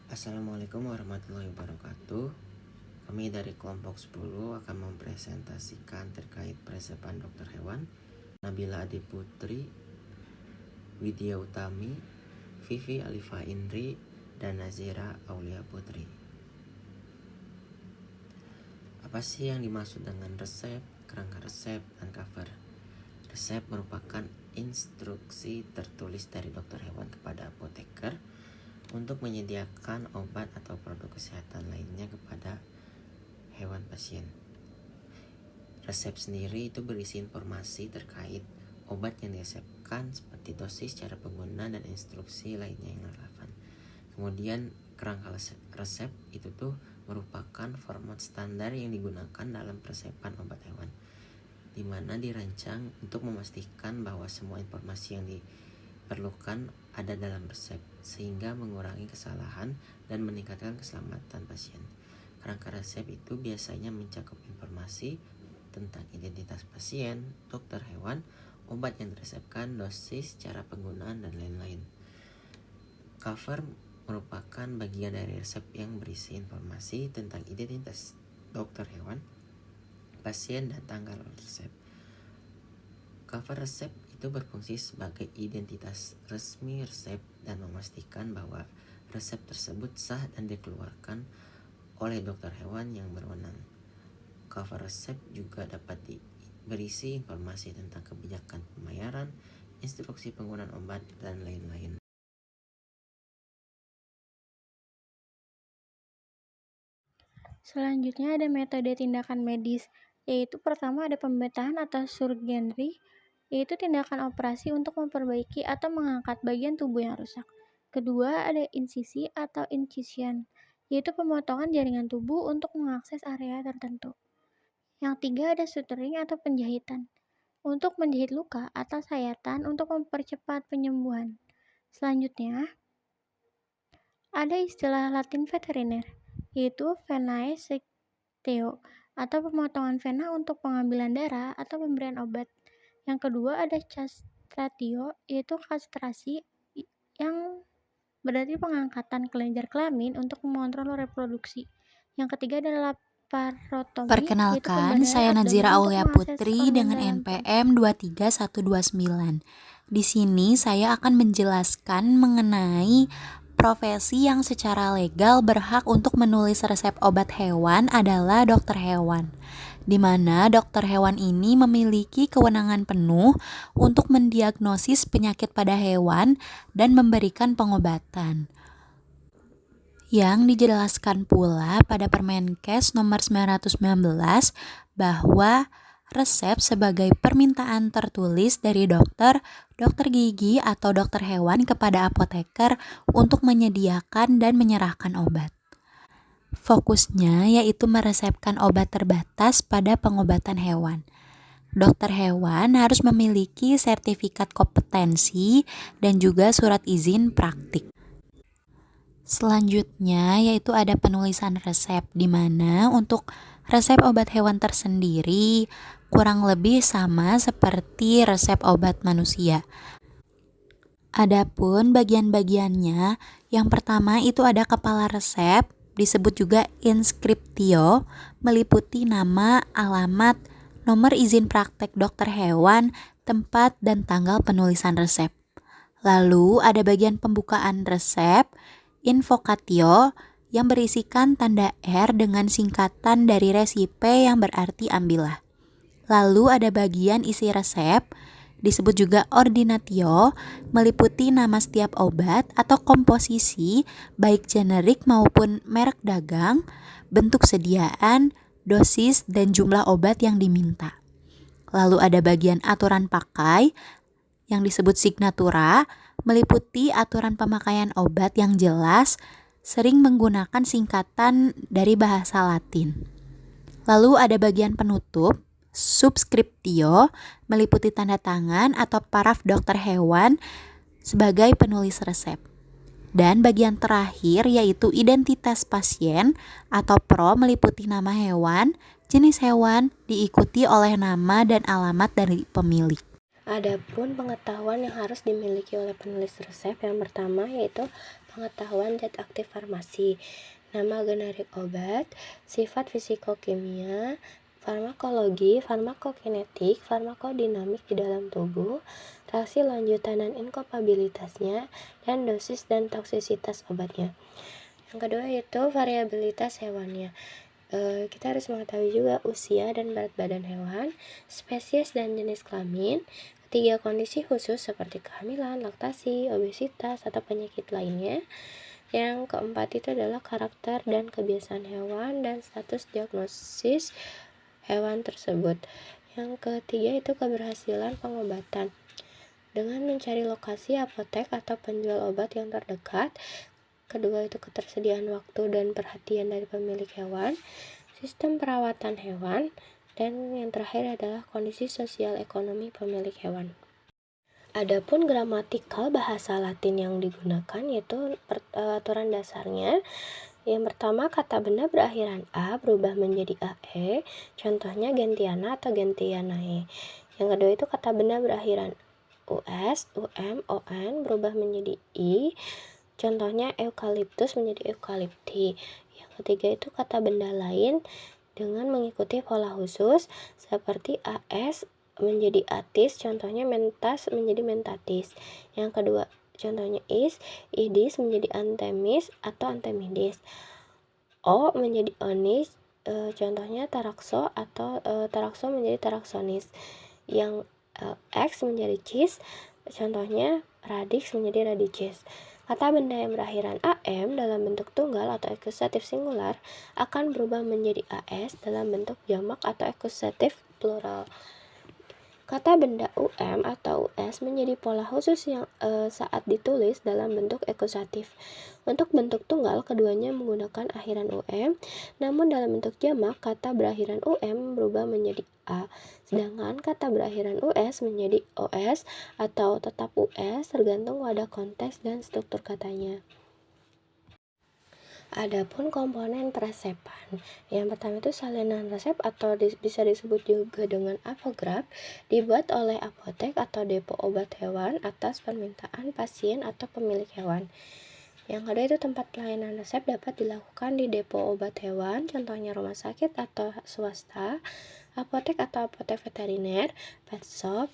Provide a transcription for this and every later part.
Assalamualaikum warahmatullahi wabarakatuh. Kami dari kelompok 10 akan mempresentasikan terkait peresepan dokter hewan Nabila Adiputri, Widya Utami, Vivi Alifa Indri, dan Nazira Aulia Putri. Apa sih yang dimaksud dengan resep, kerangka resep, dan cover? Resep merupakan instruksi tertulis dari dokter hewan kepada apoteker untuk menyediakan obat atau produk kesehatan lainnya kepada hewan pasien. Resep sendiri itu berisi informasi terkait obat yang diresepkan seperti dosis, cara penggunaan, dan instruksi lainnya yang relevan. Kemudian kerangka resep itu tuh merupakan format standar yang digunakan dalam peresepan obat hewan, di mana dirancang untuk memastikan bahwa semua informasi yang diperlukan ada dalam resep, sehingga mengurangi kesalahan dan meningkatkan keselamatan pasien. Kerangka resep itu biasanya mencakup informasi tentang identitas pasien, dokter hewan, obat yang diresepkan, dosis, cara penggunaan, dan lain-lain. Cover merupakan bagian dari resep yang berisi informasi tentang identitas dokter hewan, pasien, dan tanggal resep. Cover resep itu berfungsi sebagai identitas resmi resep dan memastikan bahwa resep tersebut sah dan dikeluarkan oleh dokter hewan yang berwenang. Cover resep juga dapat berisi informasi tentang kebijakan pembayaran, instruksi penggunaan obat, dan lain-lain. Selanjutnya ada metode tindakan medis, yaitu pertama ada pembedahan atau surgery, yaitu tindakan operasi untuk memperbaiki atau mengangkat bagian tubuh yang rusak. Kedua ada insisi atau incision, yaitu pemotongan jaringan tubuh untuk mengakses area tertentu. Yang tiga ada suturing atau penjahitan, untuk menjahit luka atau sayatan untuk mempercepat penyembuhan. Selanjutnya, ada istilah Latin veteriner, yaitu venae sectio atau pemotongan vena untuk pengambilan darah atau pemberian obat. Yang kedua ada castratio, yaitu kastrasi yang berarti pengangkatan kelenjar kelamin untuk mengontrol reproduksi. Yang ketiga adalah laparotomi, yaitu Perkenalkan, pembadalan saya Nazira abdomen untuk Aulia mengakses Putri organ dengan dalam perut. NPM 23129. Di sini saya akan menjelaskan mengenai profesi yang secara legal berhak untuk menulis resep obat hewan adalah dokter hewan, di mana dokter hewan ini memiliki kewenangan penuh untuk mendiagnosis penyakit pada hewan dan memberikan pengobatan. Yang dijelaskan pula pada Permenkes nomor 919 bahwa resep sebagai permintaan tertulis dari dokter gigi atau dokter hewan kepada apoteker untuk menyediakan dan menyerahkan obat. Fokusnya yaitu meresepkan obat terbatas pada pengobatan hewan. Dokter hewan harus memiliki sertifikat kompetensi dan juga surat izin praktik. Selanjutnya yaitu ada penulisan resep, di mana untuk resep obat hewan tersendiri kurang lebih sama seperti resep obat manusia. Adapun bagian-bagiannya, yang pertama itu ada kepala resep, disebut juga inscriptio, meliputi nama, alamat, nomor izin praktek dokter hewan, tempat, dan tanggal penulisan resep. Lalu ada bagian pembukaan resep, invocatio, yang berisikan tanda R dengan singkatan dari resipe yang berarti ambillah. Lalu ada bagian isi resep, disebut juga ordinatio, meliputi nama setiap obat atau komposisi, baik generik maupun merek dagang, bentuk sediaan, dosis, dan jumlah obat yang diminta. Lalu ada bagian aturan pakai, yang disebut signatura, meliputi aturan pemakaian obat yang jelas, sering menggunakan singkatan dari bahasa Latin. Lalu ada bagian penutup, subscriptio, meliputi tanda tangan atau paraf dokter hewan sebagai penulis resep. Dan bagian terakhir yaitu identitas pasien atau pro, meliputi nama hewan, jenis hewan, diikuti oleh nama dan alamat dari pemilik. Adapun pengetahuan yang harus dimiliki oleh penulis resep, yang pertama yaitu pengetahuan zat aktif farmasi, nama generik obat, sifat fisikokimia, farmakologi, farmakokinetik, farmakodinamik di dalam tubuh, reaksi lanjutan dan inkopabilitasnya, dan dosis dan toksisitas obatnya. Yang kedua itu variabilitas hewannya. Kita harus mengetahui juga usia dan berat badan hewan, spesies dan jenis kelamin, ketiga kondisi khusus seperti kehamilan, laktasi, obesitas, atau penyakit lainnya. Yang keempat itu adalah karakter dan kebiasaan hewan dan status diagnosis hewan tersebut. Yang ketiga itu keberhasilan pengobatan. Dengan mencari lokasi apotek atau penjual obat yang terdekat. Kedua itu ketersediaan waktu dan perhatian dari pemilik hewan, sistem perawatan hewan, dan yang terakhir adalah kondisi sosial ekonomi pemilik hewan. Adapun gramatikal bahasa Latin yang digunakan yaitu aturan dasarnya. Yang pertama, kata benda berakhiran A berubah menjadi AE, contohnya gentiana atau gentianae. Yang kedua itu kata benda berakhiran US, UM, ON berubah menjadi I, contohnya eukaliptus menjadi eukalipti. Yang ketiga itu kata benda lain dengan mengikuti pola khusus seperti AS menjadi atis, contohnya mentas menjadi mentatis. Yang kedua contohnya idis menjadi antemis atau antemidis. O menjadi onis, contohnya tarakso atau tarakso menjadi taraksonis. Yang X menjadi cis, contohnya radix menjadi radicis. Kata benda yang berakhiran AM dalam bentuk tunggal atau akusatif singular akan berubah menjadi AS dalam bentuk jamak atau akusatif plural. Kata benda UM atau US menjadi pola khusus yang saat ditulis dalam bentuk akusatif. Untuk bentuk tunggal, keduanya menggunakan akhiran UM, namun dalam bentuk jamak, kata berakhiran UM berubah menjadi A, sedangkan kata berakhiran US menjadi OS atau tetap US tergantung pada konteks dan struktur katanya. Adapun komponen peresepan, yang pertama itu salinan resep atau bisa disebut juga dengan apograf, dibuat oleh apotek atau depo obat hewan atas permintaan pasien atau pemilik hewan. Yang kedua itu tempat pelayanan resep dapat dilakukan di depo obat hewan, contohnya rumah sakit atau swasta, apotek atau apotek veteriner, pet shop,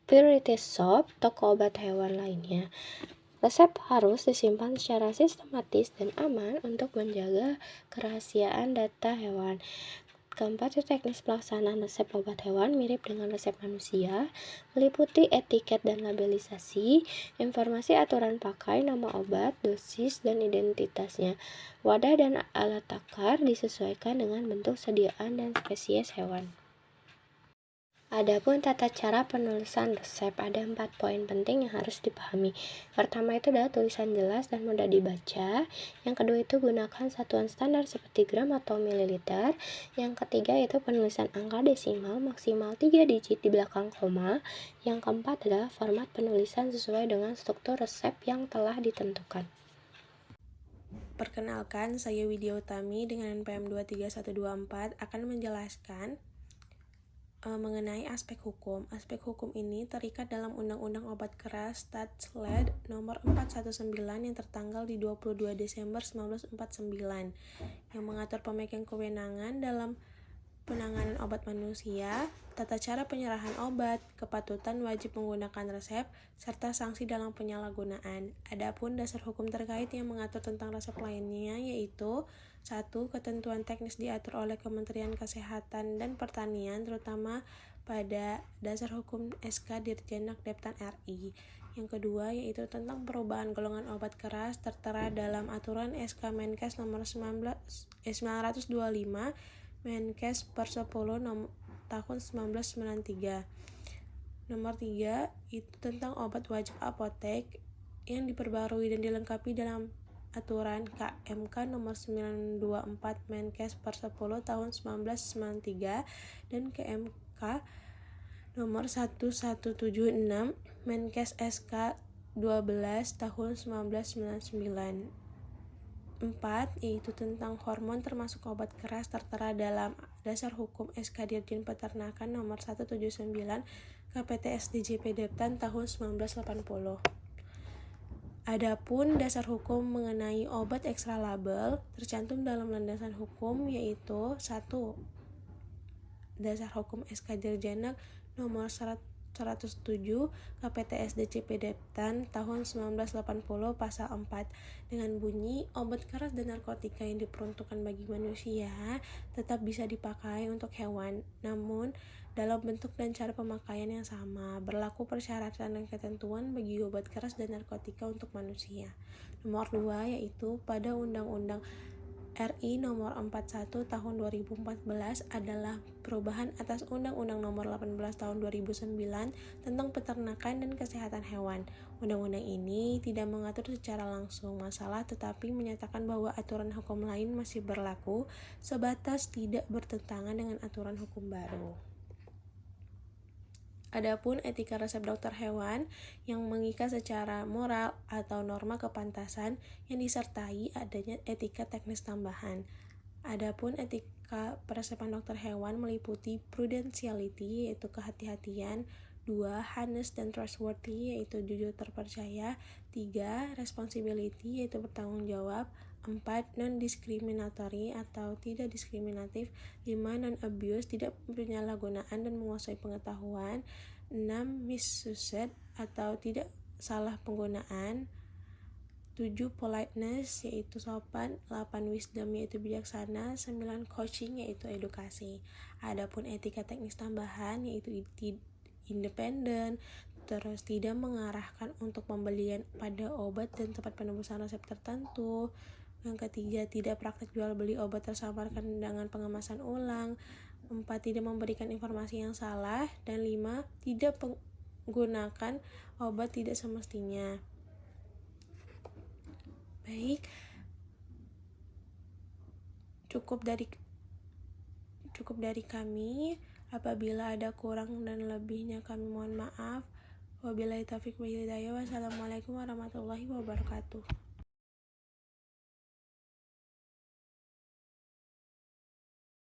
priority shop, toko obat hewan lainnya. Resep harus disimpan secara sistematis dan aman untuk menjaga kerahasiaan data hewan. Keempat itu teknis pelaksanaan resep obat hewan mirip dengan resep manusia, meliputi etiket dan labelisasi, informasi aturan pakai, nama obat, dosis, dan identitasnya. Wadah dan alat takar disesuaikan dengan bentuk sediaan dan spesies hewan. Adapun tata cara penulisan resep, ada 4 poin penting yang harus dipahami. Pertama itu adalah tulisan jelas dan mudah dibaca. Yang kedua itu gunakan satuan standar seperti gram atau mililiter. Yang ketiga itu penulisan angka desimal maksimal 3 digit di belakang koma. Yang keempat adalah format penulisan sesuai dengan struktur resep yang telah ditentukan. Perkenalkan, saya Widya Utami dengan NPM 23124 akan menjelaskan mengenai aspek hukum. Aspek hukum ini terikat dalam Undang-Undang Obat Keras Stats-Led nomor 419 yang tertanggal di 22 Desember 1949 yang mengatur pemegang kewenangan dalam penanganan obat manusia, tata cara penyerahan obat, kepatutan wajib menggunakan resep, serta sanksi dalam penyalahgunaan. Adapun dasar hukum terkait yang mengatur tentang resep lainnya yaitu 1. Ketentuan teknis diatur oleh Kementerian Kesehatan dan Pertanian terutama pada dasar hukum SK Dirjen Deptan RI. Yang kedua yaitu tentang perubahan golongan obat keras tertera dalam aturan SK Menkes nomor 925 Menkes per 10 tahun 1993. Nomor 3 itu tentang obat wajib apotek yang diperbarui dan dilengkapi dalam aturan KMK nomor 924 Menkes per 10 tahun 1993 dan KMK nomor 1176 Menkes SK 12 tahun 1999. 4. Yaitu tentang hormon termasuk obat keras tertera dalam dasar hukum SK Dirjen Peternakan nomor 179 KPTS DJP Deptan tahun 1980. Adapun dasar hukum mengenai obat ekstra label tercantum dalam landasan hukum yaitu 1. Dasar Hukum SK Dirjenak nomor 107 KPTSD CP Deptan tahun 1980 pasal 4 dengan bunyi obat keras dan narkotika yang diperuntukkan bagi manusia tetap bisa dipakai untuk hewan, namun dalam bentuk dan cara pemakaian yang sama. Berlaku persyaratan dan ketentuan bagi obat keras dan narkotika untuk manusia. Nomor 2 yaitu pada Undang-Undang RI nomor 41 tahun 2014 adalah perubahan atas Undang-Undang nomor 18 tahun 2009 tentang peternakan dan kesehatan hewan. Undang-undang ini tidak mengatur secara langsung masalah tetapi menyatakan bahwa aturan hukum lain masih berlaku sebatas tidak bertentangan dengan aturan hukum baru. Adapun etika resep dokter hewan yang mengikat secara moral atau norma kepantasan yang disertai adanya etika teknis tambahan. Adapun etika peresepan dokter hewan meliputi prudentiality yaitu kehati-hatian, 2. Honest dan trustworthy yaitu jujur terpercaya, 3. Responsibility yaitu bertanggung jawab, 4. Non-discriminatory atau tidak diskriminatif, 5. Non-abuse tidak penyalahgunaan dan menguasai pengetahuan, 6. Misuse atau tidak salah penggunaan, 7. Politeness yaitu sopan, 8. Wisdom yaitu bijaksana, 9. Coaching yaitu edukasi. Adapun etika teknis tambahan yaitu independen, terus tidak mengarahkan untuk pembelian pada obat dan tempat penebusan resep tertentu. Yang ketiga, tidak praktek jual beli obat tersamarkan dengan pengemasan ulang. 4. Tidak memberikan informasi yang salah. Dan 5. Tidak menggunakan obat tidak semestinya. Baik, cukup dari kami. Apabila ada kurang dan lebihnya kami mohon maaf. Wabillahi taufiq wal hidayah. Wassalamualaikum warahmatullahi wabarakatuh.